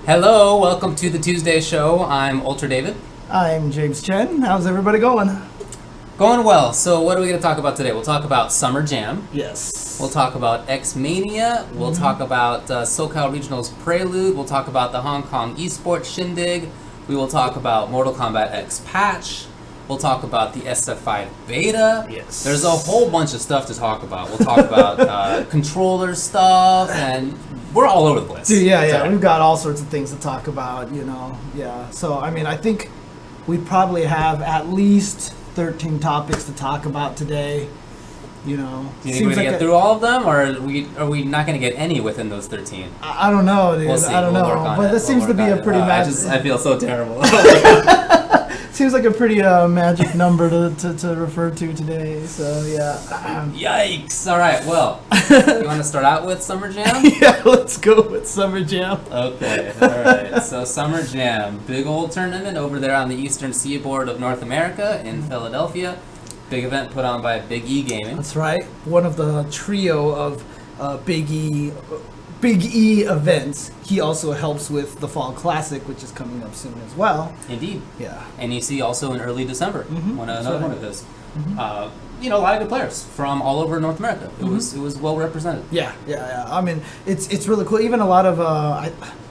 Hello, welcome to the Tuesday show. I'm Ultra David. I'm James Chen. How's everybody going? Going well. So what are we going to talk about today? We'll talk about Summer Jam. Yes. We'll talk about X-Mania. We'll talk about SoCal Regional's Prelude. We'll talk about the Hong Kong Esports Shindig. We will talk about Mortal Kombat X patch. We'll talk about the SF5 beta. Yes. There's a whole bunch of stuff to talk about. We'll talk about controller stuff, and we're all over the place. Dude, yeah. We've got all sorts of things to talk about, Yeah. So, I think we probably have at least 13 topics to talk about today. Do you think we're going to get through all of them, or are we not going to get any within those 13? I don't know, dude. We'll see. I don't know. But this seems to be a pretty magic... I feel so terrible. Seems like a pretty magic number to refer to today, so yeah. Yikes! All right, well, you want to start out with Summer Jam? Yeah, let's go with Summer Jam. Okay, all right. So Summer Jam, big old tournament over there on the eastern seaboard of North America in Philadelphia. Big event put on by Big E Gaming. That's right. One of the trio of Big E events. He also helps with the Fall Classic, which is coming up soon as well. Indeed. Yeah. And you see also in early December, another one of his. A lot of good players from all over North America. It was well represented. Yeah. I mean, it's really cool. Even a lot of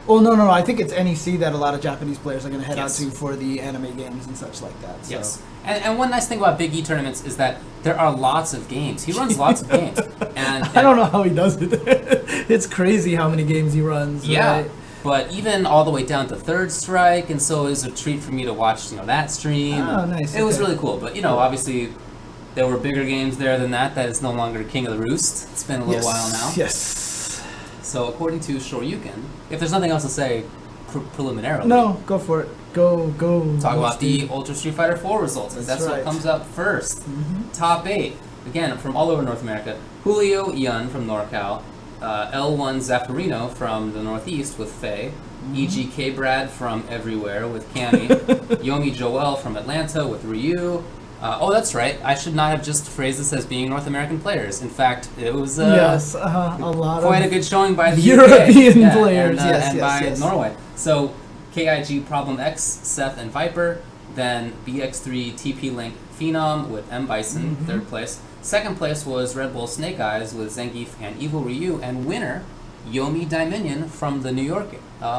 no. I think it's NEC that a lot of Japanese players are going to head out to for the anime games and such like that. So. Yes. And one nice thing about Big E tournaments is that there are lots of games. He runs lots of games. And I don't know how he does it. It's crazy how many games he runs. Yeah. Right? But even all the way down to Third Strike, and so it was a treat for me to watch, that stream. Oh, nice. It was really cool. But, obviously there were bigger games there than that. That is no longer King of the Roost. It's been a little while now. Yes. So according to Shoryuken, if there's nothing else to say preliminarily. No, go for it. Go. Talk about the Ultra Street Fighter 4 results, because that's what comes up first. Top 8, again, from all over North America. Julio Ian from NorCal, L1 Zaffarino from the Northeast with Faye, EGK Brad from everywhere with Cammy, Yomi Joel from Atlanta with Ryu. That's right. I should not have just phrased this as being North American players. In fact, it was a lot quite a good showing by the European UK. players, and by Norway. So KIG Problem X, Seth and Viper, then BX3 TP Link Phenom with M Bison, third place. Second place was Redbull Snake Eyes with Zangief and Evil Ryu, and winner Yomi Dominion from the New York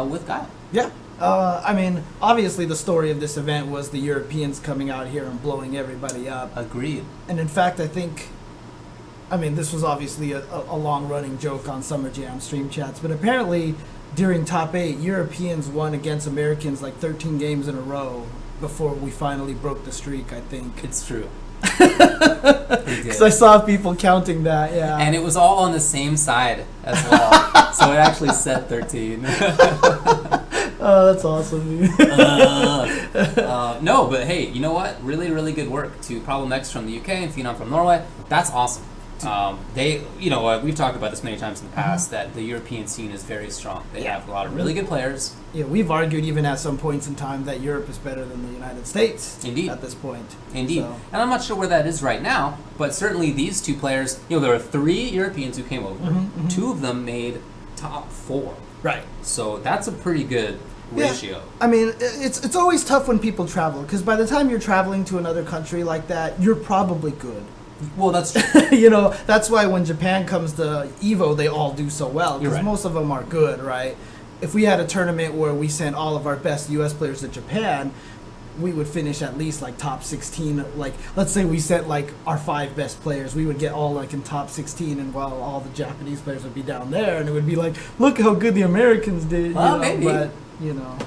with Guile. Yeah. Obviously the story of this event was the Europeans coming out here and blowing everybody up. Agreed. And in fact, I think, this was obviously a long-running joke on Summer Jam stream chats, but apparently during Top 8, Europeans won against Americans like 13 games in a row before we finally broke the streak, I think. It's true. Because I saw people counting that, yeah. And it was all on the same side as well. So it actually said 13. Oh, that's awesome, dude. No, but hey, you know what? Really, really good work to Problem X from the UK and Phenom from Norway. That's awesome. We've talked about this many times in the past, that the European scene is very strong. They have a lot of really good players. Yeah, we've argued even at some points in time that Europe is better than the United States. Indeed. At this point. Indeed. So. And I'm not sure where that is right now, but certainly these two players, there were 3 Europeans who came over. 2 of them made top 4. Right. So that's a pretty good ratio. Yeah. It's always tough when people travel, because by the time you're traveling to another country like that, you're probably good. Well, that's true. That's why when Japan comes to EVO, they all do so well, because most of them are good, right? If we had a tournament where we sent all of our best U.S. players to Japan, we would finish at least like top 16. Like, let's say we sent like our 5 best players, we would get all like in top 16, and while all the Japanese players would be down there, and it would be like, look how good the Americans did. Well, maybe. But,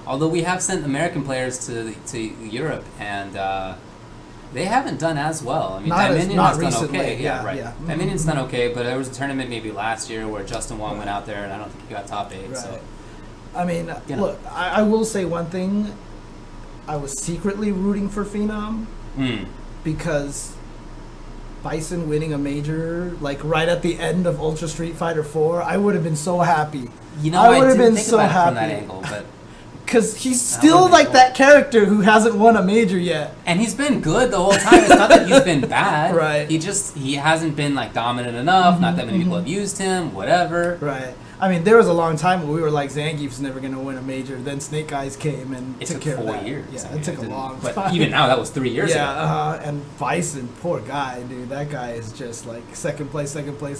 Although we have sent American players to Europe, and they haven't done as well. Dominion has done okay. Yeah, right. Dominion's done okay, but there was a tournament maybe last year where Justin Wong went out there, and I don't think he got top 8. Right. So. Look, I will say one thing. I was secretly rooting for Phenom because Bison winning a major, like right at the end of Ultra Street Fighter 4, I would have been so happy. I would have been so happy from that angle, but because he's still like that character who hasn't won a major yet, and he's been good the whole time. It's not that he's been bad. Right. He hasn't been like dominant enough. Not that many people have used him. Whatever. Right. I mean, there was a long time where we were like, Zangief's never going to win a major. Then Snake Eyes came and took care of that. 4 years. Yeah, it took a long time. But even now, that was 3 years ago. Yeah, and Bison, poor guy, dude. That guy is just like second place, third place,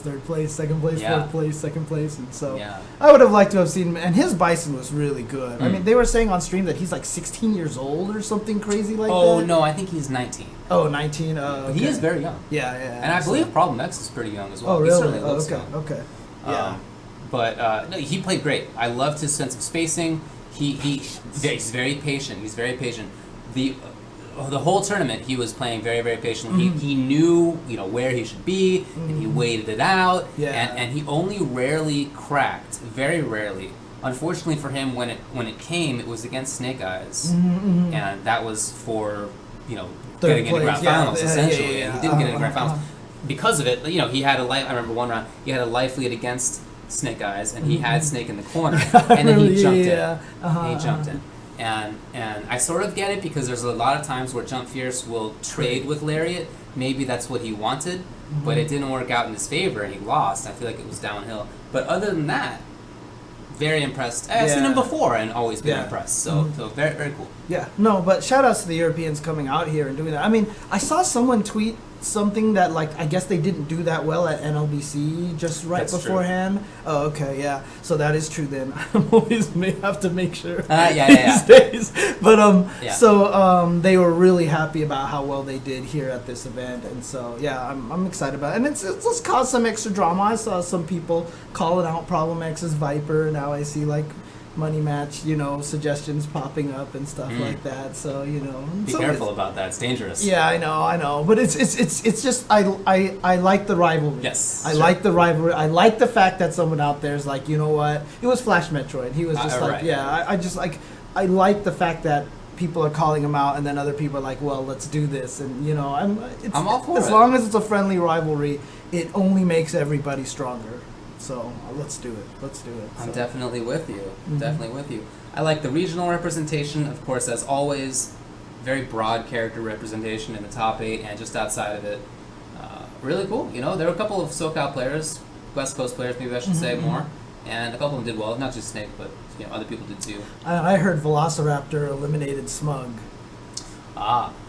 second place, fourth place, second place. And so I would have liked to have seen him. And his Bison was really good. I mean, they were saying on stream that he's like 16 years old or something crazy like that. Oh, no, I think he's 19. Oh, 19. But he is very young. Yeah. And I believe Problem X is pretty young as well. Oh, really? He certainly looks young. Okay. Yeah. But no, he played great. I loved his sense of spacing. He's very patient. He's very patient. The whole tournament he was playing very, very patiently. He knew where he should be, and he waited it out. Yeah. And he only rarely cracked, very rarely. Unfortunately for him, when it came, it was against Snake Eyes, and that was for getting into grand finals essentially. And he didn't get into grand finals because of it. He had I remember one round he had a life lead against Snake Eyes, and he had Snake in the corner, and then he jumped in. He jumped in, and I sort of get it because there's a lot of times where Jump Fierce will trade with Lariat. Maybe that's what he wanted, but it didn't work out in his favor, and he lost. I feel like it was downhill. But other than that, very impressed. I've seen him before and always been impressed. So very, very cool. Yeah. No, but shout outs to the Europeans coming out here and doing that. I mean, I saw someone tweet something that I guess they didn't do that well at NLBC just right beforehand. True. Oh, okay, yeah. So that is true then. I'm always may have to make sure these days. But so they were really happy about how well they did here at this event, and so I'm excited about it. And it's caused some extra drama. I saw some people calling out Problem X's Viper. Now I see money match, suggestions popping up and stuff like that. So be careful about that. It's dangerous. Yeah, I know, but it's just I like the rivalry. Yes, I like the rivalry. I like the fact that someone out there is like, you know what? It was Flash Metroid. He was just I like the fact that people are calling him out, and then other people are like, well, let's do this, and I'm all for it. As long as it's a friendly rivalry, it only makes everybody stronger. So let's do it. I'm definitely with you. Definitely with you. I like the regional representation, of course, as always. Very broad character representation in the top 8 and just outside of it. Really cool. There were a couple of SoCal players, West Coast players, maybe I should say more, and a couple of them did well. Not just Snake, but other people did too. I heard Velociraptor eliminated Smug.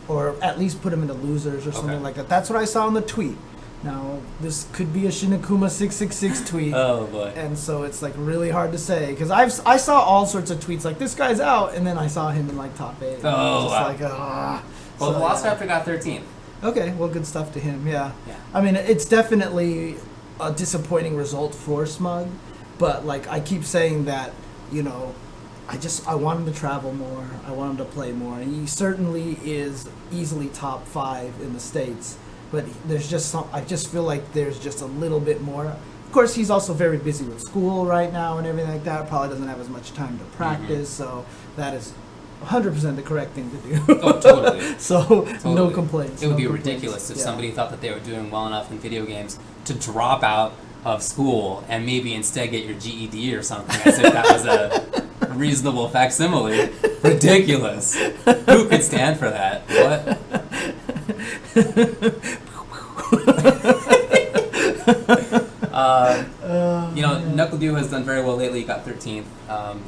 Or at least put him into losers or something like that. That's what I saw in the tweet. Now, this could be a Shinakuma 666 tweet. Oh, boy. And so it's really hard to say. Because I saw all sorts of tweets like, this guy's out. And then I saw him in top 8. Oh, wow. Well, Velociraptor got 13th. Okay, well, good stuff to him, yeah. I mean, it's definitely a disappointing result for Smug. But, I keep saying that, I want him to travel more. I want him to play more. And he certainly is easily top 5 in the States. But there's just I just feel like there's just a little bit more. Of course, he's also very busy with school right now and everything like that. Probably doesn't have as much time to practice, so that is 100% the correct thing to do. Oh, totally. So, no complaints. It would be ridiculous if somebody thought that they were doing well enough in video games to drop out of school and maybe instead get your GED or something, as if that was a reasonable facsimile. Ridiculous. Who could stand for that? What? Knuckledew has done very well lately. He got 13th.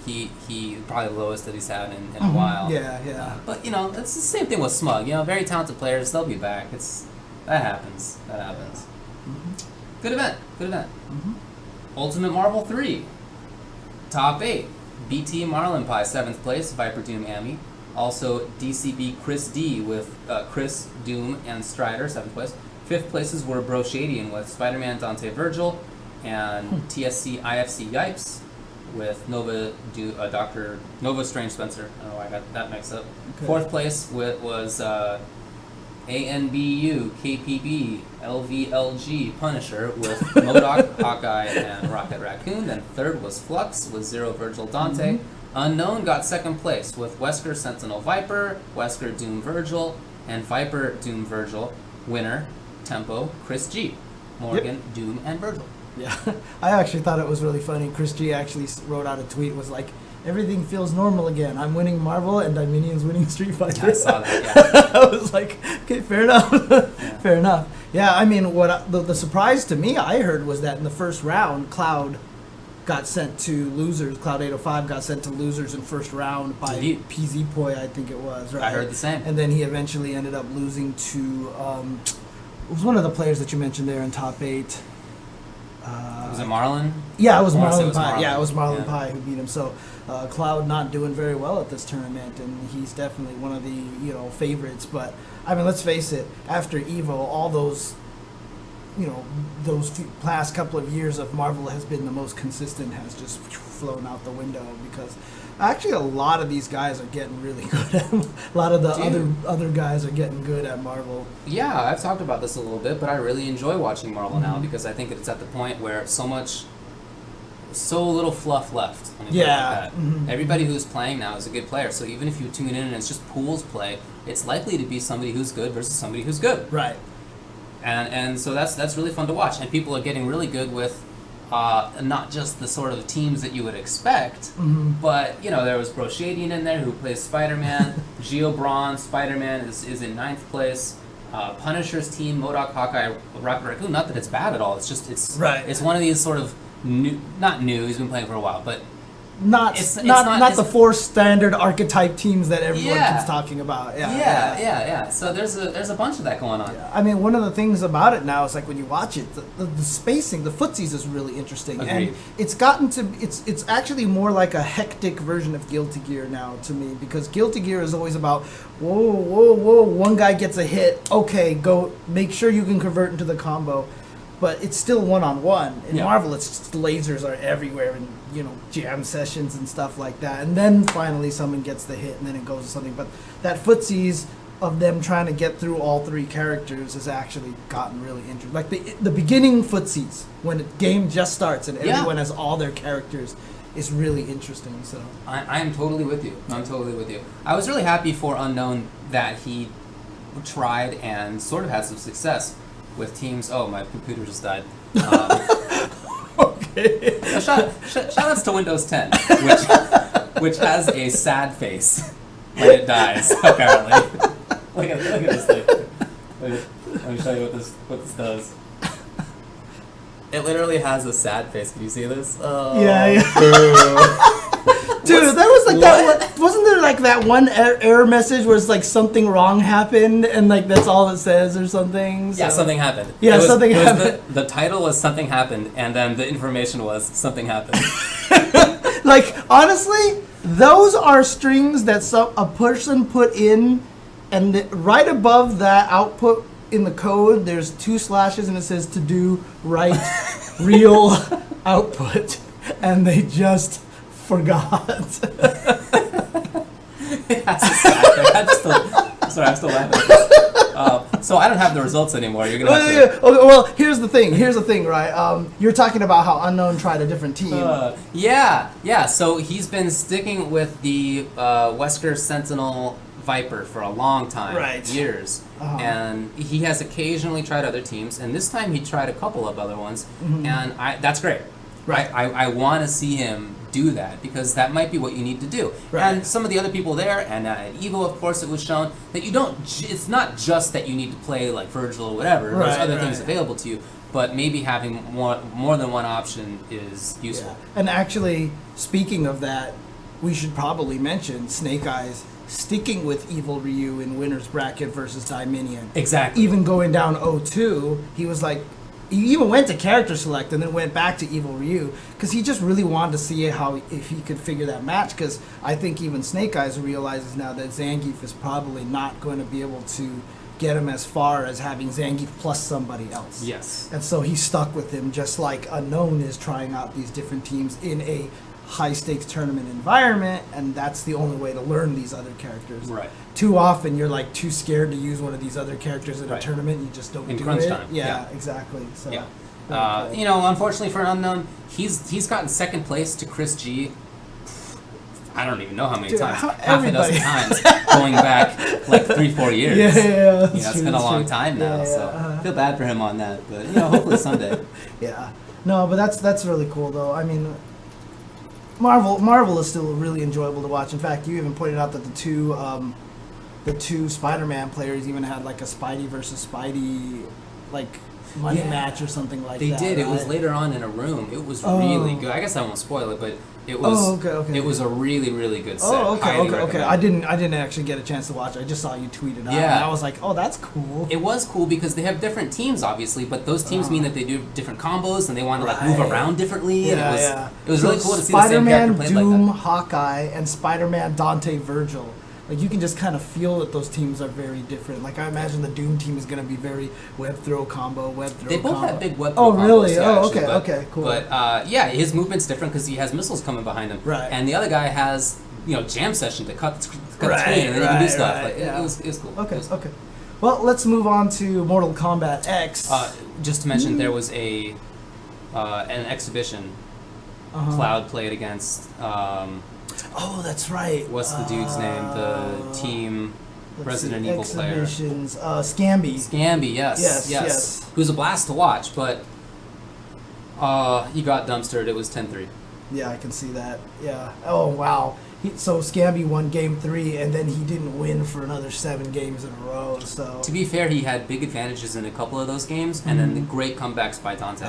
He probably the lowest that he's had in a while. Yeah. But it's the same thing with Smug. Very talented players. They'll be back. That happens. Good event. Ultimate Marvel 3. Top 8. BT Marlin Pie 7th place. Viper Doom Ami. Also DCB Chris D with Chris, Doom, and Strider 7th place. 5th places were Broshadian with Spider-Man Dante Virgil and TSC IFC Yipes with Nova Strange Spencer. I don't know why I got that mixed up. Okay. 4th place was ANBU KPB LVLG Punisher with MODOK, Hawkeye, and Rocket Raccoon. Then 3rd was Flux with Zero Virgil Dante. Unknown got 2nd place with Wesker Sentinel Viper, Wesker Doom Virgil, and Viper Doom Virgil. Winner, Tempo, Chris G. Morgan, Doom, and Virgil. Yeah, I actually thought it was really funny. Chris G actually wrote out a tweet, was like, everything feels normal again. I'm winning Marvel and Dominions winning Street Fighter. I saw that, I was like, okay, fair enough. Fair enough. Yeah, I mean, the surprise to me I heard was that in the first round, Cloud got sent to losers. Cloud 805 got sent to losers in first round by PZ Poi, I think it was. Right? I heard the same. And then he eventually ended up losing to it was one of the players that you mentioned there in top 8. Was it Marlon? Yeah, it was Marlon Pai. Yeah, it was Marlon Yeah. Pai who beat him. So Cloud not doing very well at this tournament, and he's definitely one of the favorites. But I mean, let's face it. After Evo, all those last couple of years of Marvel has been the most consistent, has just flown out the window because actually a lot of these guys are getting really good at a lot of the other guys are getting good at Marvel. Yeah, I've talked about this a little bit, but I really enjoy watching Marvel now because I think it's at the point where so little fluff left. Like that. Everybody who's playing now is a good player, so even if you tune in and it's just pools play, it's likely to be somebody who's good versus somebody who's good. Right. And so that's really fun to watch, and people are getting really good with not just the sort of teams that you would expect, but there was Broshadian in there who plays Spider-Man. Geo Braun, Spider-Man is in 9th place. Punisher's team, MODOK, Hawkeye, Rocket Raccoon. Not that it's bad at all. It's just it's one of these sort of not new. He's been playing for a while, but. Not the 4 standard archetype teams that everyone keeps talking about. Yeah. So there's a bunch of that going on. Yeah. I mean, one of the things about it now is like when you watch it, the spacing, the footsies is really interesting. Agreed. And it's gotten to it's actually more like a hectic version of Guilty Gear now to me, because Guilty Gear is always about whoa, one guy gets a hit, okay, go make sure you can convert into the combo. But it's still one-on-one. In Marvel, it's just lasers are everywhere and, jam sessions and stuff like that. And then finally someone gets the hit and then it goes to something. But that footsies of them trying to get through all 3 characters has actually gotten really interesting. Like the beginning footsies, when the game just starts and everyone has all their characters, is really interesting. So I am totally with you. I'm totally with you. I was really happy for Unknown that he tried and sort of had some success with teams. Oh, my computer just died. Okay. Shout outs to Windows 10, which has a sad face when it dies. Apparently, look at this thing. Let me show you what this does. It literally has a sad face. Can you see this? Yeah. Dude, there was like that. Wasn't there like that one error message where it's like something wrong happened and like that's all it says or something? So. Yeah, something happened. Yeah, something happened. The title was Something Happened, and then the information was Something Happened. Like, honestly, those are strings that a person put in, and right above that output in the code, there's 2 slashes and it says to do write real output, and they just forgot. I'm still laughing. So I don't have the results anymore. You're gonna have to. Okay, well, here's the thing, right? You're talking about how Unknown tried a different team. Yeah. So he's been sticking with the Wesker Sentinel Viper for a long time, right? Years, and he has occasionally tried other teams, and this time he tried a couple of other ones, and that's great. Right. I want to see him do that because that might be what you need to do. Right. And some of the other people there, and at Evo, of course, it was shown that you don't. It's not just that you need to play like Virgil or whatever. There's other things available to you, but maybe having more than one option is useful. Yeah. And actually, speaking of that, we should probably mention Snake Eyes sticking with Evil Ryu in winner's bracket versus Dominion. Exactly. Even going down 0-2, he was like. He even went to character select and then went back to Evil Ryu because he just really wanted to see if he could figure that match, because I think even Snake Eyes realizes now that Zangief is probably not going to be able to get him as far as having Zangief plus somebody else. Yes. And so he's stuck with him, just like Unknown is trying out these different teams in a high-stakes tournament environment, and that's the only way to learn these other characters. Right. Too often you're like too scared to use one of these other characters in a tournament, you just don't do it. In crunch time. Yeah, exactly. So, yeah. Unfortunately for Unknown, he's gotten second place to Chris G. I don't even know how many times. Half a dozen times, going back like 3-4 years. Yeah. It's been a long time now, so I feel bad for him on that. But hopefully someday. Yeah. No, but that's really cool though. I mean, Marvel is still really enjoyable to watch. In fact, you even pointed out that the two Spider-Man players even had like a Spidey versus Spidey like money match or something like they that. They did. Right? It was later on in a room. It was really good. I guess I won't spoil it, but it was. Okay. It was a really, really good set. Okay. I didn't actually get a chance to watch it. I just saw you tweet it out. Yeah. And I was like, oh, that's cool. It was cool because they have different teams, obviously, but those teams mean that they do different combos and they want to like move around differently. Yeah, It was really cool to see the same character played Doom, like that. Hawkeye, and Spider-Man, Dante, Virgil. Like, you can just kind of feel that those teams are very different. Like, I imagine the Doom team is going to be very web throw combo, They both have big web throw combos. Oh, really? Yeah, okay, okay, cool. But, yeah, his movement's different because he has missiles coming behind him. Right. And the other guy has, jam session to cut the screen and then he can do stuff. Right, like, yeah. it was cool. Okay. Well, let's move on to Mortal Kombat X. Just to mention, there was an exhibition. Cloud played against... oh, that's right. What's the dude's name? The team Resident Evil player. Scamby. Scamby, yes. Who's a blast to watch, but he got dumpstered. It was 10-3. Yeah, I can see that. Yeah. Oh, wow. So Scamby won Game 3, and then he didn't win for another 7 games in a row. So to be fair, he had big advantages in a couple of those games, and then the great comebacks by Dante.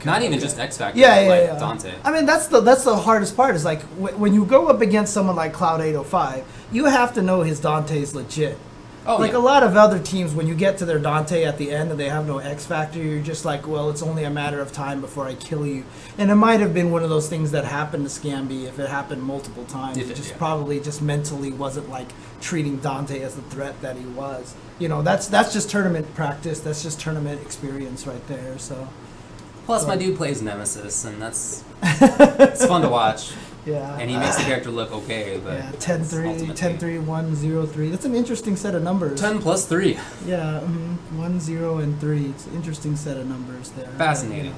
Not even just X Factor, yeah. Dante. I mean, that's the hardest part. Is like when you go up against someone like Cloud 805, you have to know his Dante's legit. A lot of other teams, when you get to their Dante at the end and they have no X Factor, you're just like, well, it's only a matter of time before I kill you. And it might have been one of those things that happened to Scamby if it happened multiple times. It probably just mentally wasn't like treating Dante as the threat that he was. That's just tournament practice. That's just tournament experience right there. So. Plus, my dude plays Nemesis, and it's fun to watch. Yeah. And he makes the character look okay, but 10-3, 10-3, 1-0-3. That's an interesting set of numbers. 10 plus 3. Yeah, 1, 0, and 3. It's an interesting set of numbers there. Fascinating.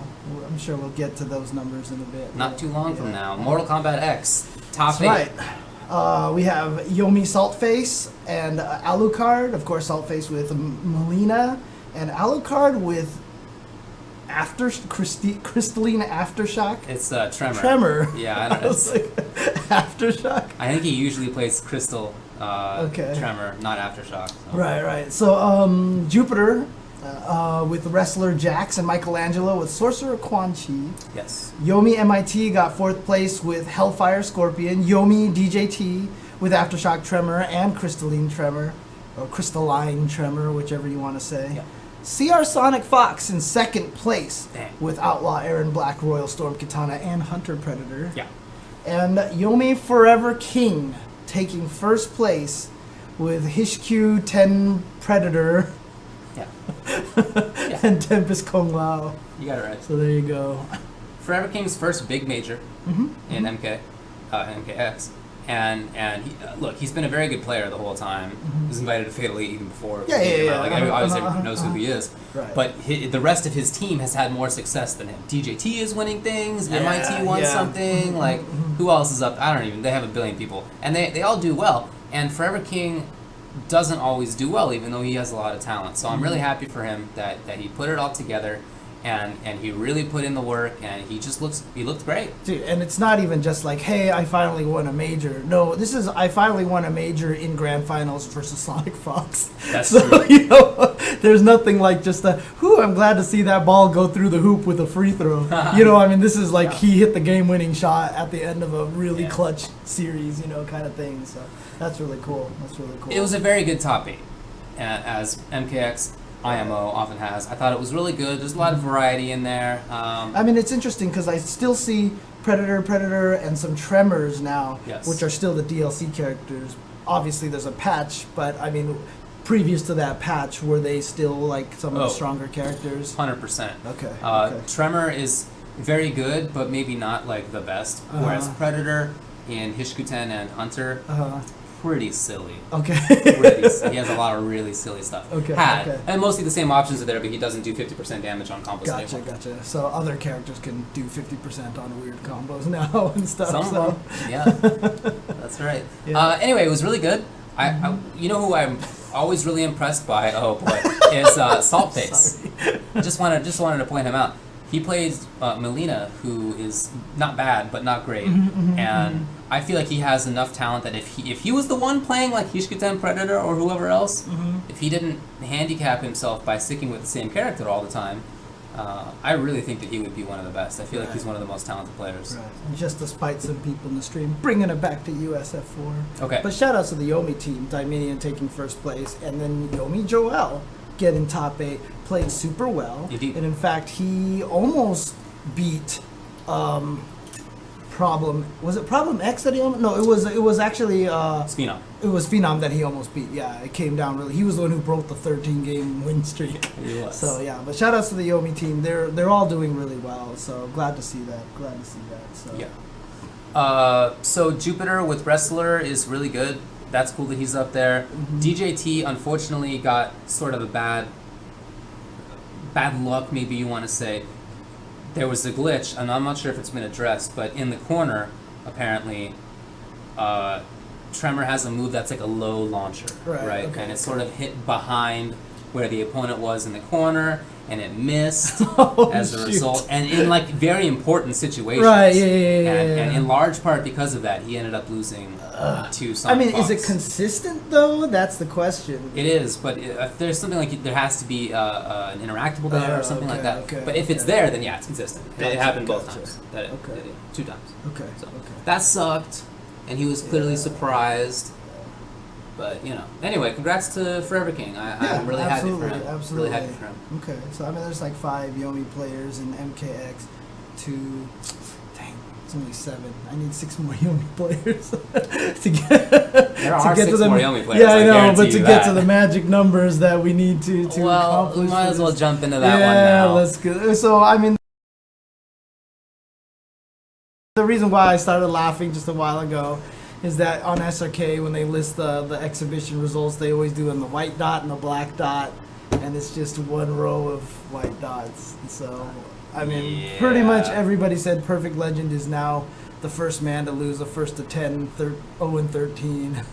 I'm sure we'll get to those numbers in a bit. Not too long from now. Mortal Kombat X, top 8. Right. We have Yomi Saltface and Alucard. Of course, Saltface with Melina, and Alucard with Crystalline Aftershock. It's Tremor. Tremor. Yeah, I don't know. Aftershock. I think he usually plays Crystal Tremor, not Aftershock. So. Right. So Jupiter with wrestler Jax and Michelangelo with Sorcerer Quan Chi. Yes. Yomi MIT got 4th place with Hellfire Scorpion. Yomi DJT with Aftershock Tremor and Crystalline Tremor, or Crystalline Tremor, whichever you want to say. Yeah. CR Sonic Fox in 2nd place with Outlaw Aaron Black, Royal Storm Katana, and Hunter Predator. Yeah. And Yomi Forever King taking 1st place with Hishq 10 Predator. Yeah. And Tempest Kung Lao. You got it right. So there you go. Forever King's first big major in MKX. And he's been a very good player the whole time. He was invited to Fatal 8 even before. Obviously everyone knows who he is. Right. But the rest of his team has had more success than him. DJT is winning things. MIT won something. Who else is up? I don't even. They have a billion people, and they all do well. And Forever King doesn't always do well, even though he has a lot of talent. So I'm really happy for him that he put it all together. And he really put in the work, and he looked great. Dude, and it's not even just like, hey, I finally won a major. No, this is, I finally won a major in grand finals versus Sonic Fox. That's true. There's nothing like just I'm glad to see that ball go through the hoop with a free throw. This is like he hit the game-winning shot at the end of a really clutch series, kind of thing. So that's really cool. It was a very good top 8, as MKX IMO often has. I thought it was really good. There's a lot of variety in there. It's interesting because I still see Predator, and some Tremors now, which are still the DLC characters. Obviously, there's a patch, but previous to that patch, were they still like some of the stronger characters? 100%. Okay. Tremor is very good, but maybe not like the best. Whereas Predator in Hishq 10 and Hunter. Pretty silly. Okay. He has a lot of really silly stuff. Okay. And mostly the same options are there, but he doesn't do 50% damage on combos. Gotcha. So other characters can do 50% on weird combos now and stuff. Some of them. Yeah. That's right. Yeah. Anyway, it was really good. I you know who I'm always really impressed by? Oh boy, is Saltface. Just wanted to point him out. He plays Melina, who is not bad, but not great. And I feel like he has enough talent that if he was the one playing like Hishq 10 Predator or whoever else, if he didn't handicap himself by sticking with the same character all the time, I really think that he would be one of the best. I feel like he's one of the most talented players. Right. Just to spite some people in the stream, bringing it back to USF4. Okay. But shout out to the Yomi team, Dominion taking first place, and then Yomi Joel getting top 8, played super well. Indeed. And in fact, he almost beat Problem. Was it Problem X that he almost? No, it was actually Phenom. It was Phenom that he almost beat. Yeah, it came down really. He was the one who broke the 13-game win streak. He was. So yeah, but shout outs to the Yomi team. They're all doing really well. So glad to see that. So yeah. So Jupiter with Wrestler is really good. That's cool that he's up there. Mm-hmm. DJT unfortunately got sort of a bad luck, maybe you want to say. There was a glitch, and I'm not sure if it's been addressed, but in the corner, apparently, Tremor has a move that's like a low launcher, right? Okay, and it sort of hit behind where the opponent was in the corner, and it missed as a result, and in like very important situations. Right, yeah. And in large part because of that, he ended up losing to Sonic Fox. Is it consistent though? That's the question. It is, but if there's something like there has to be an interactable there or something like that. But if it's there, then yeah, it's consistent. It happened both times. Two times. Okay. So that sucked, and he was clearly surprised. But anyway, congrats to Forever King. I'm really happy for him. Absolutely. Really happy for him. Okay, so there's like 5 Yomi players in MKX. Dang, it's only 7. I need 6 more Yomi players to get. There are 6 more Yomi players. Yeah, I know, but to get to the magic numbers that we need to accomplish. We might as well jump into that one now. Yeah, let's go. So the reason why I started laughing just a while ago is that on SRK, when they list the exhibition results, they always do in the white dot and the black dot, and it's just one row of white dots. So, pretty much everybody said Perfect Legend is now the first man to lose, the first to 10, 0-13.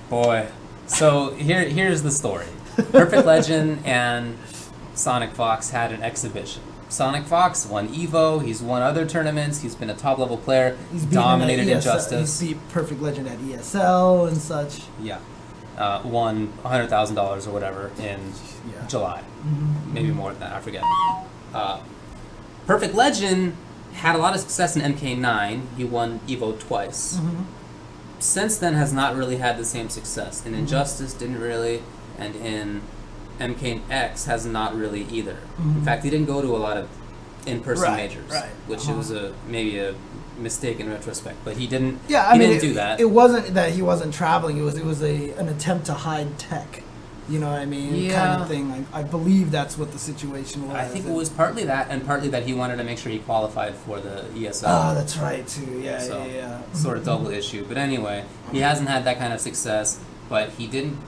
Boy, so here's the story. Perfect Legend and Sonic Fox had an exhibition. Sonic Fox won Evo. He's won other tournaments. He's been a top-level player. He's dominated Injustice. He's beat Perfect Legend at ESL and such. Yeah. Won $100,000 or whatever in July. Mm-hmm. Maybe more than that. I forget. Perfect Legend had a lot of success in MK9. He won Evo twice. Mm-hmm. Since then has not really had the same success. In Injustice, didn't really. And in MKX has not really either. Mm-hmm. In fact, he didn't go to a lot of in-person majors, which was maybe a mistake in retrospect. But he didn't. Yeah, he didn't do that. It wasn't that he wasn't traveling. It was an attempt to hide tech. You know what I mean? Yeah. Kind of thing. I believe that's what the situation was. I think it was partly that, and partly that he wanted to make sure he qualified for the ESL. Oh, that's right too. Yeah, so, yeah. Sort of double issue. But anyway, he hasn't had that kind of success. But he didn't.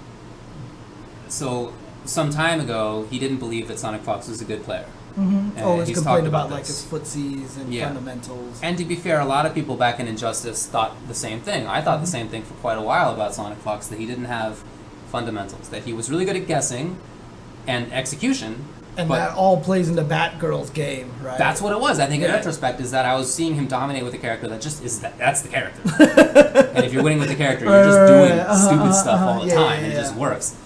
So. Some time ago, he didn't believe that Sonic Fox was a good player. Mm-hmm. Always complained about like his footsies and fundamentals. And to be fair, a lot of people back in Injustice thought the same thing. I thought the same thing for quite a while about Sonic Fox, that he didn't have fundamentals, that he was really good at guessing and execution. And that all plays into Batgirl's game, right? That's what it was. I think in retrospect is that I was seeing him dominate with a character that just is that's the character. And if you're winning with the character, you're just doing stupid stuff all the time. It just works.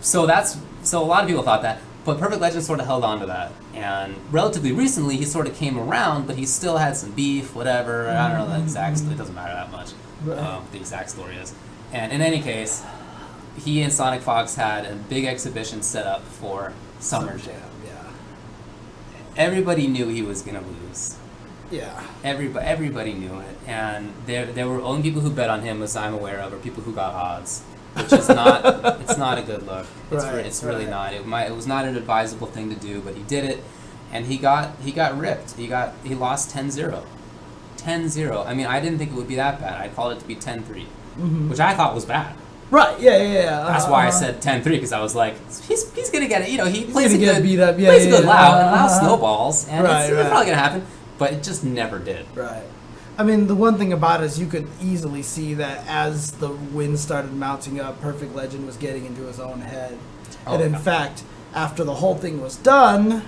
So a lot of people thought that, but Perfect Legend sort of held on to that. And relatively recently, he sort of came around, but he still had some beef, whatever. I don't know the exact story. It doesn't matter that much. The exact story is. And in any case, he and Sonic Fox had a big exhibition set up for Summer Jam. Yeah. Everybody knew he was going to lose. Yeah. Everybody knew it. And there were only people who bet on him, as I'm aware of, or people who got odds. Which is not, it's not a good look. It's really not. It was not an advisable thing to do, but he did it, and he got ripped. He lost 10-0. 10-0. I didn't think it would be that bad. I called it to be 10-3, which I thought was bad. Right. Yeah. That's why I said 10-3, because I was like, he's gonna get it. He plays a good beat up. Plays a good Lao snowballs, and it's probably gonna happen. But it just never did. Right. The one thing about it is you could easily see that as the win started mounting up, Perfect Legend was getting into his own head. And in fact, after the whole thing was done,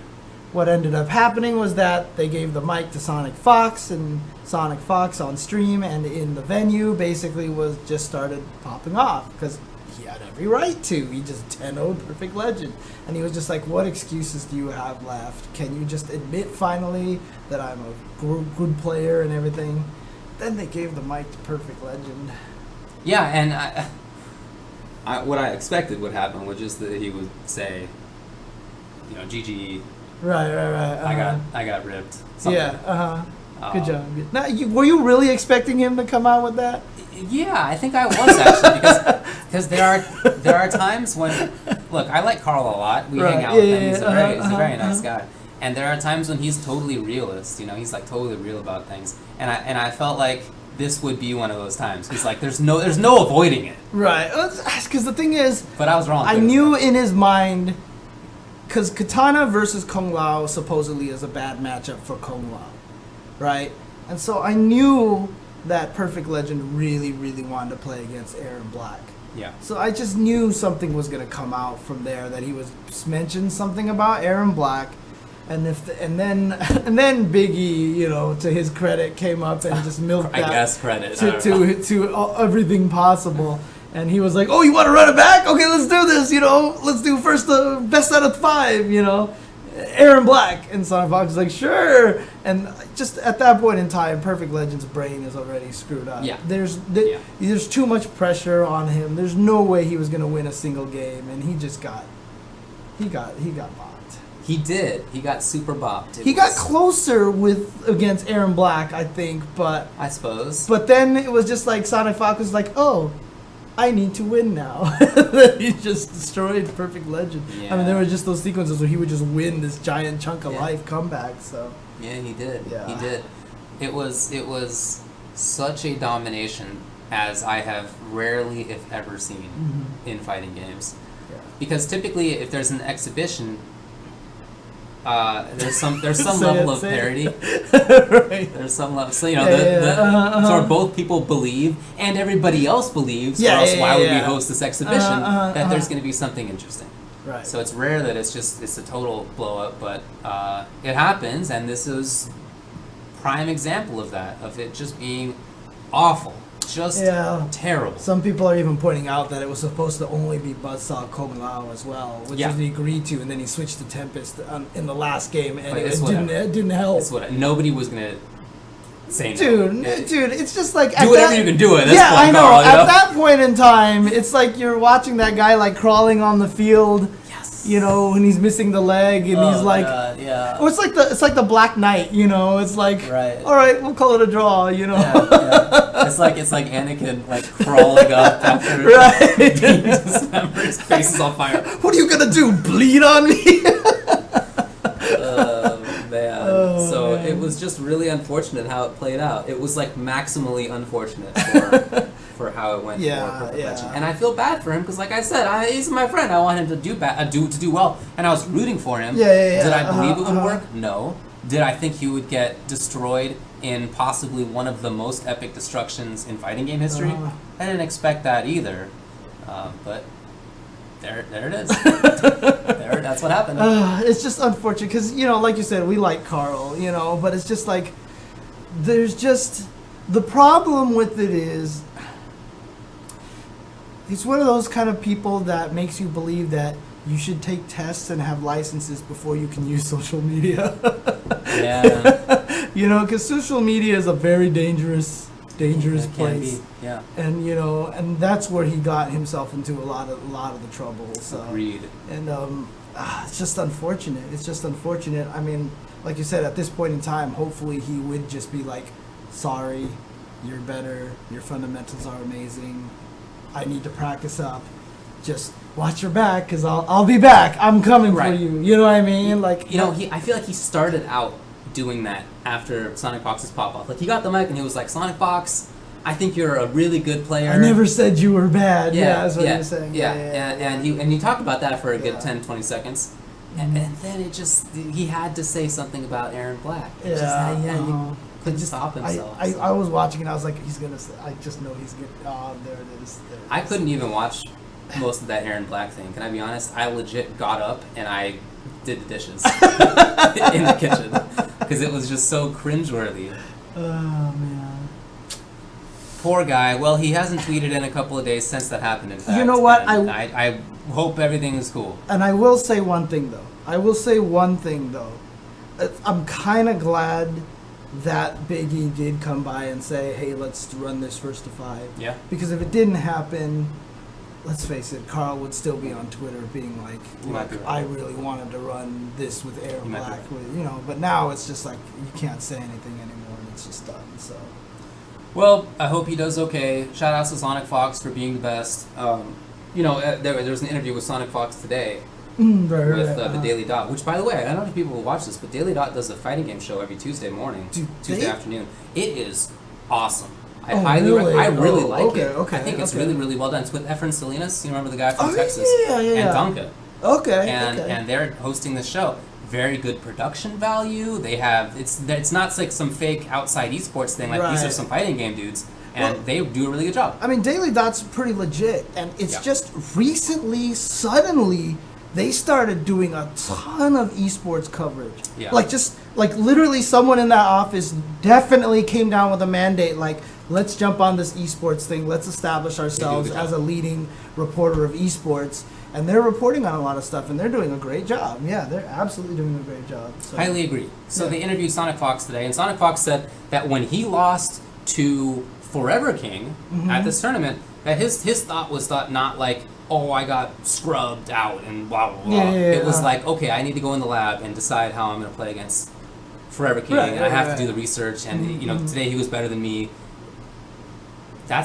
what ended up happening was that they gave the mic to Sonic Fox, and Sonic Fox on stream and in the venue basically just started popping off because he had every right to. He just 10-0'd Perfect Legend. And he was just like, what excuses do you have left? Can you just admit finally that I'm a good player and everything? Then they gave the mic to Perfect Legend. Yeah, and what I expected would happen was just that he would say, GG. Right. I got ripped. Something. Yeah, good job. Now, were you really expecting him to come out with that? Yeah, I think I was actually because there are times when, look, I like Carl a lot. We hang out with him. He's a very nice guy. And there are times when he's totally realist. He's like totally real about things. And I felt like this would be one of those times. He's like, there's no avoiding it. Right. Because the thing is, but I was wrong. I knew in his mind, because Katana versus Kung Lao supposedly is a bad matchup for Kung Lao, right? And so I knew that Perfect Legend really, really wanted to play against Aaron Black. Yeah. So I just knew something was going to come out from there, that he was mentioned something about Aaron Black. And then Big E, to his credit, came up and just milked that. I guess credit to everything possible, and he was like, "Oh, you want to run it back? Okay, let's do this. Let's do first the best out of 5. Aaron Black." And Sonic Fox was like, "Sure." And just at that point in time, Perfect Legend's brain is already screwed up. Yeah. There's too much pressure on him. There's no way he was gonna win a single game, and he got bombed. He did. He got super bopped. He got closer against Aaron Black, I think, but I suppose. But then it was just like Sonic Fox was like, "Oh, I need to win now." He just destroyed Perfect Legend. Yeah. I mean, there were just those sequences where he would just win this giant chunk of life comeback. So yeah, he did. Yeah. He did. It was such a domination as I have rarely, if ever, seen in fighting games. Yeah. Because typically, if there's an exhibition, there's some level of parity. Right. There's some level, so both people believe and everybody else believes, or else why would we host this exhibition? That there's going to be something interesting. Right. So it's rare that it's a total blow up, but it happens, and this is prime example of that, of it just being awful. Just terrible. Some people are even pointing out that it was supposed to only be Buzzsaw Kung Lao as well, which was agreed to, and then he switched to Tempest in the last game, and it didn't help. Nobody was gonna say no. Dude, it's just like do whatever you can do at this point. I know. Carl, at that point in time, it's like you're watching that guy like crawling on the field. When he's missing the leg, and he's like, God, yeah. Oh, it's like the Black Knight, It's like, all right, we'll call it a draw, Yeah. It's like Anakin like crawling up after being dismembered. His face is on fire. What are you gonna do? Bleed on me? Man. So it was just really unfortunate how it played out. It was like maximally unfortunate for how it went for Perfect Legend. And I feel bad for him because, like I said, he's my friend. I want him to do well, and I was rooting for him. Did I believe it would work? No. Did I think he would get destroyed in possibly one of the most epic destructions in fighting game history? I didn't expect that either. But there it is. That's what happened. It's just unfortunate because, like you said, we like Carl, but it's just like there's just the problem with it is he's one of those kind of people that makes you believe that you should take tests and have licenses before you can use social media. Yeah. Because social media is a very dangerous place. Yeah. And and that's where he got himself into a lot of the trouble. So. Agreed. And it's just unfortunate. I mean, like you said, at this point in time, hopefully he would just be like, "Sorry, you're better. Your fundamentals are amazing. I need to practice up. Just watch your back, because I'll be back. I'm coming for you." You know what I mean? Like, I feel like he started out doing that after Sonic Fox's pop off. Like, he got the mic and he was like, "Sonic Fox, I think you're a really good player. I never said you were bad." That's what he was saying. And he talked about that for a good 10-20 seconds. And then it just, he had to say something about Aaron Black. He couldn't stop himself. I was watching and I was like, he's going to say, I just know he's going to, there it is. I couldn't even watch most of that Aaron Black thing. Can I be honest? I legit got up and I did the dishes in the kitchen because it was just so cringeworthy. Oh, man. Poor guy. Well, he hasn't tweeted in a couple of days since that happened, in fact. You know what? I hope everything is cool. And I will say one thing, though. I'm kind of glad that Big E did come by and say, hey, let's run this first to 5. Yeah. Because if it didn't happen, let's face it, Carl would still be on Twitter being like, look, I really wanted to run this with Air Black. But now it's just like, you can't say anything anymore, and it's just done, so. Well, I hope he does okay. Shout out to Sonic Fox for being the best. There was an interview with Sonic Fox today. With the Daily Dot, which, by the way, I don't know if people will watch this, but Daily Dot does a fighting game show every Tuesday morning, Tuesday afternoon. It is awesome. I really like it. I think it's really, really well done. It's with Efren Salinas. You remember the guy from Texas? And Donka. And they're hosting the show. Very good production value. They have it's not like some fake outside esports thing. Like these are some fighting game dudes. And they do a really good job. I mean, Daily Dot's pretty legit, and it's just recently, suddenly, they started doing a ton of esports coverage. Yeah. Like literally someone in that office definitely came down with a mandate, like, let's jump on this esports thing, let's establish ourselves as a leading reporter of esports. And they're reporting on a lot of stuff, and they're doing a great job. Yeah, they're absolutely doing a great job. So. Highly agree. So they interviewed Sonic Fox today, and Sonic Fox said that when he lost to Forever King at this tournament, that his thought was not like, oh, I got scrubbed out and blah, blah, blah. It was like, okay, I need to go in the lab and decide how I'm going to play against Forever King, and I have to do the research, and today he was better than me. I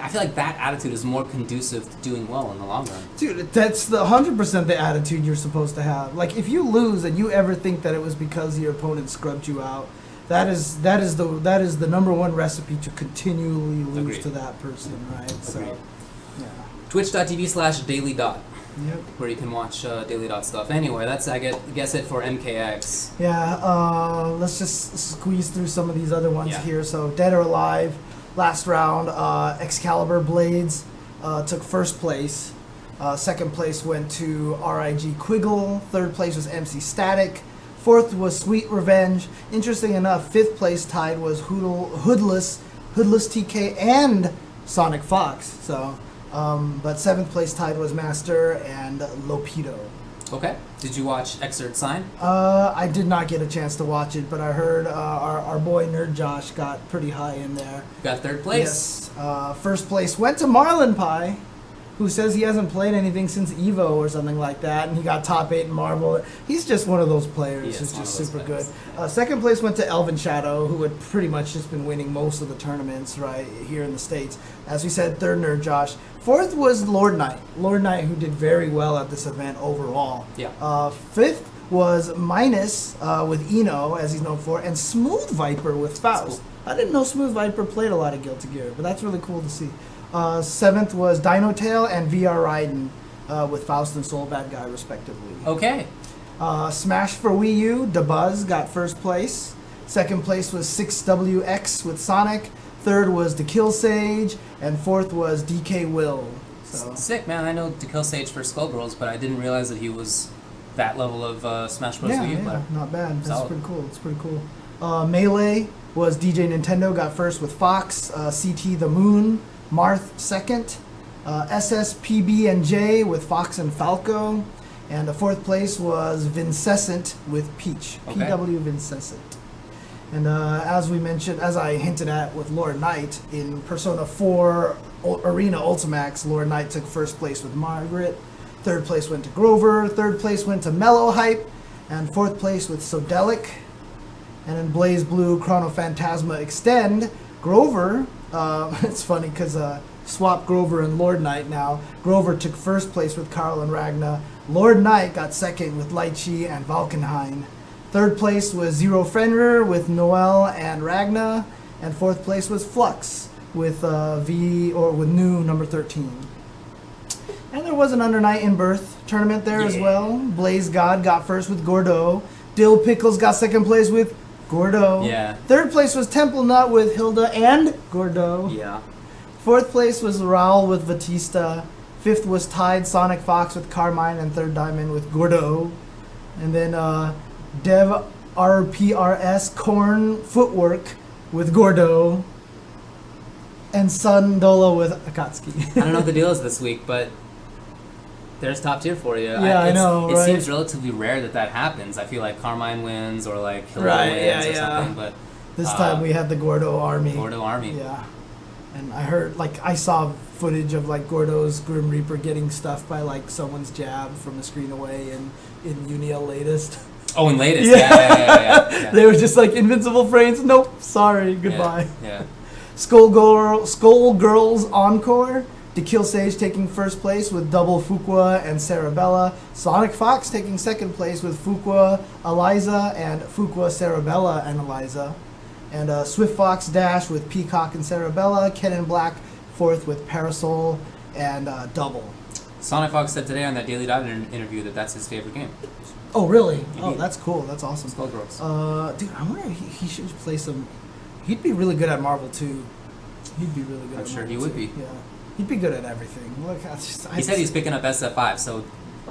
feel like that attitude is more conducive to doing well in the long run. Dude, that's the 100% the attitude you're supposed to have. Like, if you lose and you ever think that it was because your opponent scrubbed you out, that is the number one recipe to continually lose to that person, right? So, yeah. Twitch.tv/dailydot. Yep. Where you can watch Daily Dot stuff. Anyway, that's I guess it for MKX. Yeah. Let's just squeeze through some of these other ones here. So, Dead or Alive. Last round, Excalibur Blades took first place. Second place went to RIG Quiggle. Third place was MC Static. Fourth was Sweet Revenge. Interesting enough, fifth place tied was Hoodless TK and Sonic Fox. So, but seventh place tied was Master and Lopido. Okay. Did you watch Exert Sign? I did not get a chance to watch it, but I heard our boy Nerd Josh got pretty high in there. Got third place? Yes. First place went to Marlin Pie, who says he hasn't played anything since Evo or something like that, and he got top 8 in Marvel. He's just one of those players who's just super good. Second place went to Elvin Shadow, who had pretty much just been winning most of the tournaments right here in the States. As we said, third Nerd Josh. Fourth was Lord Knight. Lord Knight, who did very well at this event overall. Yeah. Fifth was Minus with Eno, as he's known for, and Smooth Viper with Faust. Cool. I didn't know Smooth Viper played a lot of Guilty Gear, but that's really cool to see. Seventh was Dino Tail and VR Raiden with Faust and Soul Bad Guy, respectively. Okay. Smash for Wii U, DaBuzz got first place. Second place was 6WX with Sonic. Third was The Kill Sage, and fourth was DK Will. So. Sick, man. I know The Kill Sage for Skullgirls, but I didn't realize that he was that level of Smash Bros. Wii U player. Not bad. That's pretty cool. It's pretty cool. Melee was DJ Nintendo, got first with Fox. CT The Moon, Marth second. SSPB and J with Fox and Falco. And the fourth place was Vincessant with Peach. Okay. PW Vincessant. And as we mentioned, as I hinted at with Lord Knight, in Persona 4 Arena Ultimax, Lord Knight took first place with Margaret. Third place went to Grover. Third place went to Mellow Hype. And fourth place with Sodelic. And in Blaze Blue Chrono Phantasma Extend, Grover, it's funny because swap Grover and Lord Knight now. Grover took first place with Carl and Ragna. Lord Knight got second with Lychee and Valkenhayn. Third place was Zero Fenrir with Noel and Ragna, and fourth place was Flux with with New number 13. And there was an Under Night in Birth tournament there as well. Blaze God got first with Gordo. Dill Pickles got second place with Gordo. Yeah. Third place was Temple Nut with Hilda and Gordo. Yeah. Fourth place was Raul with Batista. Fifth was tied Sonic Fox with Carmine, and third Diamond with Gordo. And then Dev RPRS Corn Footwork with Gordo. And Sundola with Akatsuki. I don't know what the deal is this week, but there's top tier for you. Yeah, I know, It right? seems relatively rare that happens. I feel like Carmine wins or like Hillary wins or something, but this time we had the Gordo Army. Gordo Army. Yeah. And I heard, like, I saw footage of, like, Gordo's Grim Reaper getting stuffed by, like, someone's jab from a screen away in Uniel latest. Oh, in latest? Yeah. They were just like, invincible frames, nope, sorry, goodbye. Yeah. Skullgirls Encore. Dekil Sage taking first place with double Fuqua and Sarabella. Sonic Fox taking second place with Fuqua, Eliza, and Fuqua, Sarabella, and Eliza. And Swift Fox Dash with Peacock and Sarabella. Kenan Black fourth with Parasol and Double. Sonic Fox said today on that Daily Dive interview that that's his favorite game. Oh, really? Oh, that's cool. That's awesome. Skullgirls. Dude, I wonder if he should play some... He'd be really good at Marvel, too. He'd be really good I'm at sure Marvel, he would too. be. Yeah. He'd be good at everything. Look, He said he's picking up SF5, so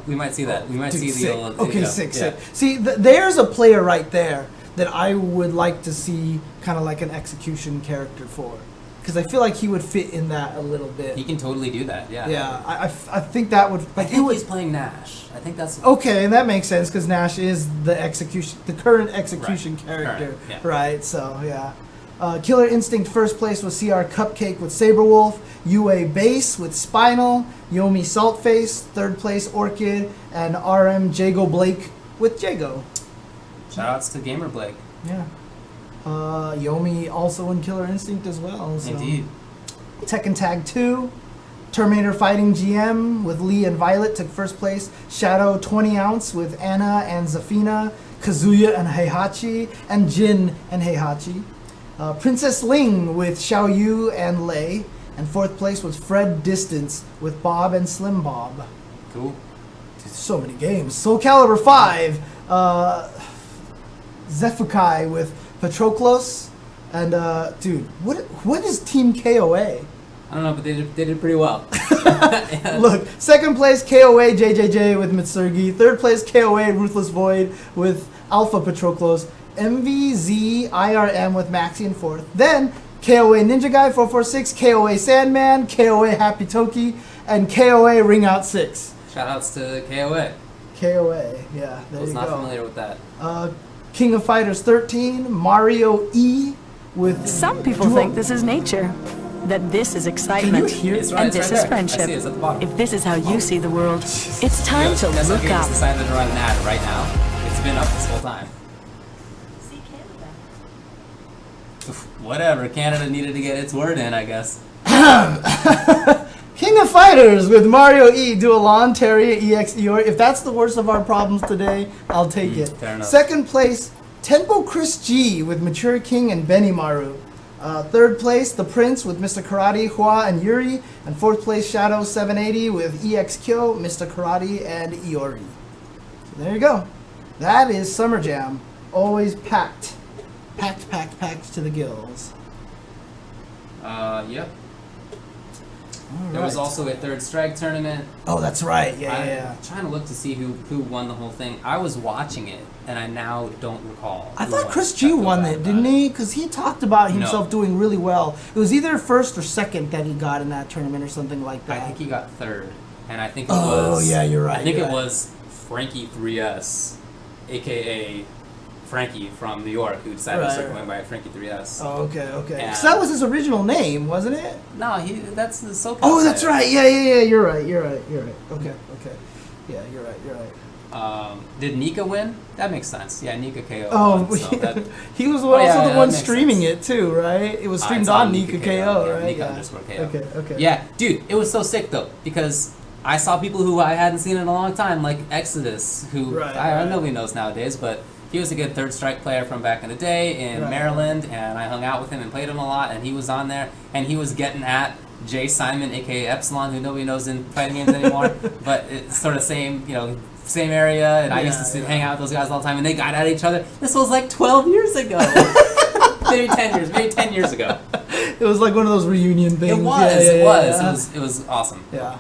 we might see that. We might see sick. the old... Okay, sick. See, there's a player right there that I would like to see kind of like an execution character for. Because I feel like he would fit in that a little bit. He can totally do that, yeah. Yeah, I think that would... I think he's playing Nash. I think that's... Okay, and that makes sense because Nash is the current execution Right. character, Current, yeah. right? So, yeah. Killer Instinct first place with CR Cupcake with Saberwolf, UA Base with Spinal, Yomi Saltface, third place Orchid, and RM Jago Blake with Jago. Shoutouts to Gamer Blake. Yeah. Yomi also in Killer Instinct as well. So. Indeed. Tekken Tag 2, Terminator Fighting GM with Lee and Violet took first place. Shadow 20 Ounce with Anna and Zafina, Kazuya and Heihachi, and Jin and Heihachi. Princess Ling with Xiao Yu and Lei. And fourth place was Fred Distance with Bob and Slim Bob. Cool. Dude, so many games. Soul Calibur 5, Zefukai with Patroclus. And, dude, what is Team KOA? I don't know, but they did pretty well. Look, second place KOA JJJ with Mitsurgi. Third place KOA Ruthless Void with Alpha Patroclus. MVZ IRM with Maxi in fourth. Then KOA Ninja Guy 446, KOA Sandman, KOA Happy Toki, and KOA Ring Out 6. Shoutouts to KOA. KOA, yeah, there you go. I was not familiar with that. King of Fighters 13, Mario E with... Some people think this is nature, that this is excitement, Can you hear? It's right, and it's this right is there. friendship. I see it, it's at the bottom. If this is how you see the world, it's time to That's look okay, up. it's decided to run an ad right now. It's been up this whole time. See Canada. Oof, whatever, Canada needed to get its word in, I guess. King of Fighters with Mario E, Dualon, Terry, EX, Eeyore. If that's the worst of our problems today, I'll take it. Fair enough. Second place, Tempo Chris G with Mature King and Benimaru. Third place, The Prince with Mr. Karate, Hua, and Yuri. And fourth place, Shadow 780 with EX Kyo, Mr. Karate, and Iori. So there you go. That is Summer Jam. Always packed. Packed to the gills. Yep. All There was right. also a Third Strike tournament. Oh, that's right. Yeah. I'm trying to look to see who won the whole thing. I was watching it, and I now don't recall. I who thought won. Chris G I feel won bad it, about didn't he? Because he talked about himself No. doing really well. It was either first or second that he got in that tournament or something like that. I think he got third, and I think it Oh, was... yeah, you're right, I think you're it right. was Frankie 3S, a.k.a. Frankie from New York, who decided to start Right. going by Frankie 3S. Oh, okay. Yeah. Because that was his original name, wasn't it? No, that's the SoCal. Oh, that's player. right. Yeah. You're right. Okay. Yeah, you're right. Did Mika win? That makes sense. Yeah, Nika KO. Oh, won, so that, he was Oh, yeah, also yeah, the that one makes streaming sense. it too, right? It was streamed it's on Nika KO, right? Nika Yeah. underscore KO. Okay. Yeah, dude, it was so sick though, because I saw people who I hadn't seen in a long time, like Exodus, who Right. nobody knows nowadays, but he was a good Third Strike player from back in the day in Right. Maryland, and I hung out with him and played him a lot, and he was on there, and he was getting at Jay Simon, aka Epsilon, who nobody knows in fighting games anymore, but it's sort of same area, and I used to hang out with those guys all the time, and they got at each other. This was like 12 years ago. maybe 10 years ago. It was like one of those reunion things. It was. It was awesome. Yeah.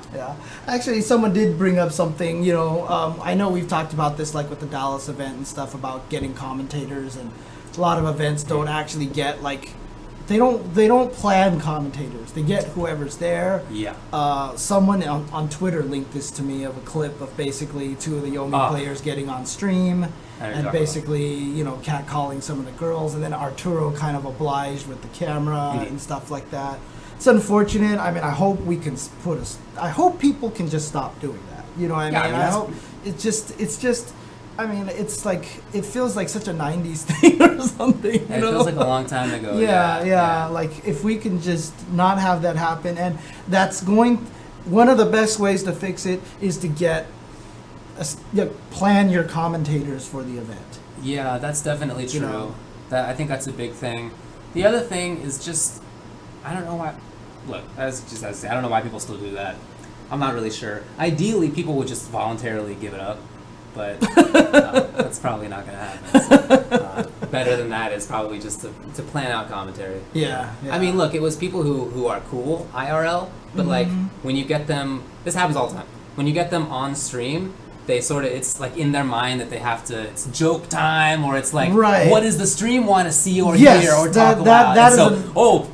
Actually, someone did bring up something, I know we've talked about this like with the Dallas event and stuff about getting commentators, and a lot of events don't actually get like they don't plan commentators. They get whoever's there. Yeah. Someone on Twitter linked this to me of a clip of basically 2 of the Yomi players getting on stream and basically, catcalling some of the girls, and then Arturo kind of obliged with the camera and stuff like that. It's unfortunate. I mean, I hope we can I hope people can just stop doing that. You know what I mean? I hope it's just. I mean, it's like, it feels like such a 90s thing or something. It feels like a long time ago. Yeah. Like, if we can just not have that happen, and one of the best ways to fix it is to plan your commentators for the event. Yeah, that's definitely true. I think that's a big thing. The other thing is just, I don't know why, look, I don't know why people still do that. I'm not really sure. Ideally, people would just voluntarily give it up. But that's probably not going to happen. So, better than that is probably just to plan out commentary. Yeah. I mean, look, it was people who are cool IRL, but like when you get them, this happens all the time. When you get them on stream, they it's like in their mind that they have to, it's joke time, or it's like, what does the stream want to see or hear or talk about?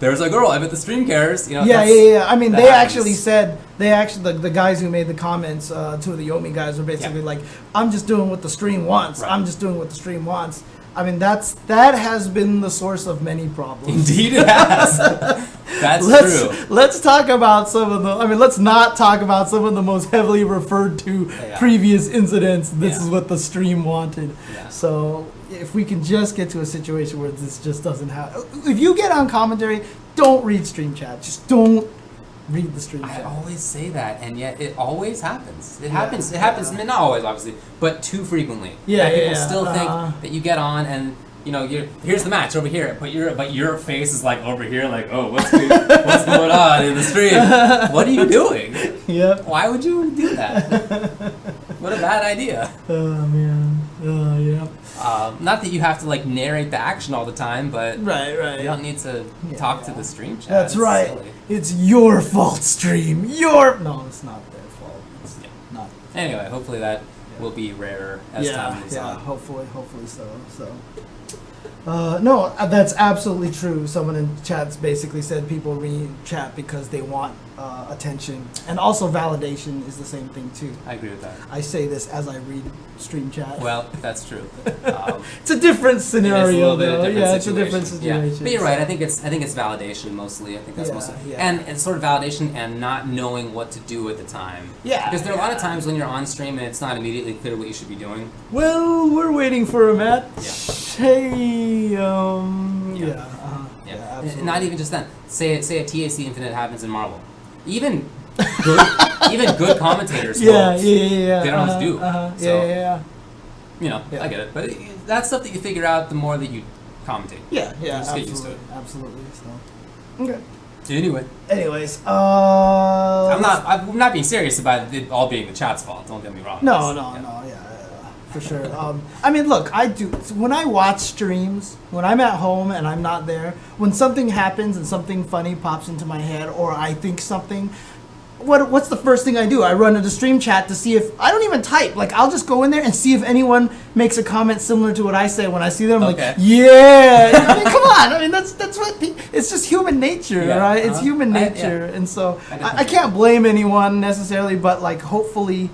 There's a girl, I bet the stream cares. Yeah. I mean, they actually said, the guys who made the comments, 2 of the Yomi guys were basically like, I'm just doing what the stream wants. I'm just doing what the stream wants. I mean, that has been the source of many problems. Indeed it has. That's true. Let's talk about let's not talk about some of the most heavily referred to previous incidents. This is what the stream wanted. Yeah. So if we can just get to a situation where this just doesn't happen. If you get on commentary, don't read stream chat. Just don't read the stream chat. I always say that, and yet it always happens. It happens. It happens. I mean, not always, obviously, but too frequently. People still think that you get on and here's the match over here, but your face is like over here, like, oh, what's going on in the stream? What are you doing? Yep. Why would you do that? What a bad idea. Oh man. Oh yeah. Not that you have to like narrate the action all the time, but right. You don't need to talk to the stream chat. That's right. Silly. It's your fault, stream. No, it's not their fault. It's not. Anyway, hopefully that will be rarer as time moves on. Yeah, hopefully so. No, that's absolutely true. Someone in chats basically said people read chat because they want attention, and also validation is the same thing too. I agree with that. I say this as I read stream chat. Well, that's true. It's a different scenario. It's a little bit of a different it's a different situation. Yeah. But you're right. I think it's validation mostly. I think that's mostly, and sort of validation and not knowing what to do at the time. Yeah. Because there are a lot of times when you're on stream and it's not immediately clear what you should be doing. Well, we're waiting for a match. Yeah. Hey. Absolutely. Not even just then. Say a TAC Infinite happens in Marvel. Even good commentators. They don't know what to do. I get it. But that's stuff that you figure out the more that you commentate. Yeah, just absolutely. get used to it. Absolutely. So, okay. Anyways, I'm I'm not being serious about it all being the chat's fault. Don't get me wrong. No, for sure. I mean, look, I do. When I watch streams, when I'm at home and I'm not there, when something happens and something funny pops into my head, or I think something, what's the first thing I do? I run into stream chat to see if, I don't even type. Like, I'll just go in there and see if anyone makes a comment similar to what I say. When I see them, I'm like, yeah. I mean, come on. I mean, that's what, it's just human nature, right? It's human nature. And so I can't blame anyone necessarily, but like, hopefully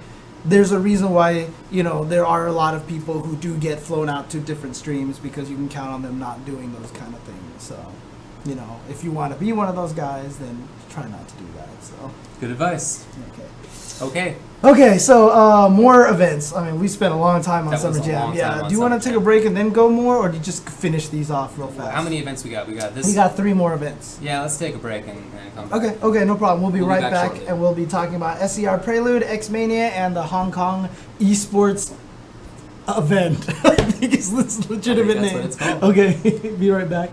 there's a reason why, there are a lot of people who do get flown out to different streams, because you can count on them not doing those kind of things. So, if you want to be one of those guys, then try not to do that. So good advice. Okay, so more events. I mean, we spent a long time on Summer Jam. Do you want to take a break and then go more, or do you just finish these off real fast? How many events we got? We got this. We got 3 more events. Yeah, let's take a break and come back. Okay, no problem. We'll be right back shortly. And we'll be talking about SCR Prelude, X-Mania, and the Hong Kong Esports event. I think it's this legitimate name. That's what it's called. Okay, be right back.